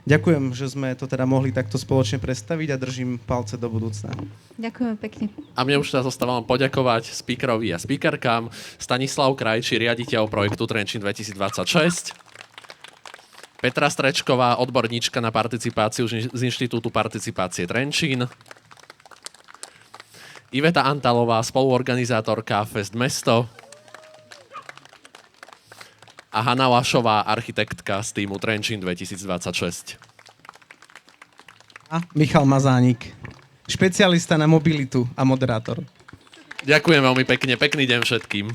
ďakujem, že sme to teda mohli takto spoločne predstaviť a držím palce do budúcna. Ďakujem pekne. A mne už teraz zostáva poďakovať speakerovi a speakerkám. Stanislav Krajčí, riaditeľ projektu Trenčín 2026. Petra Strečková, odborníčka na participáciu z Inštitútu participácie Trenčín. Iveta Antalová, spoluorganizátorka Fest Mesto. A Hanna Lašová, architektka z týmu Trenčín 2026. A Michal Mazánik, špecialista na mobilitu a moderátor. Ďakujem veľmi pekne, pekný deň všetkým.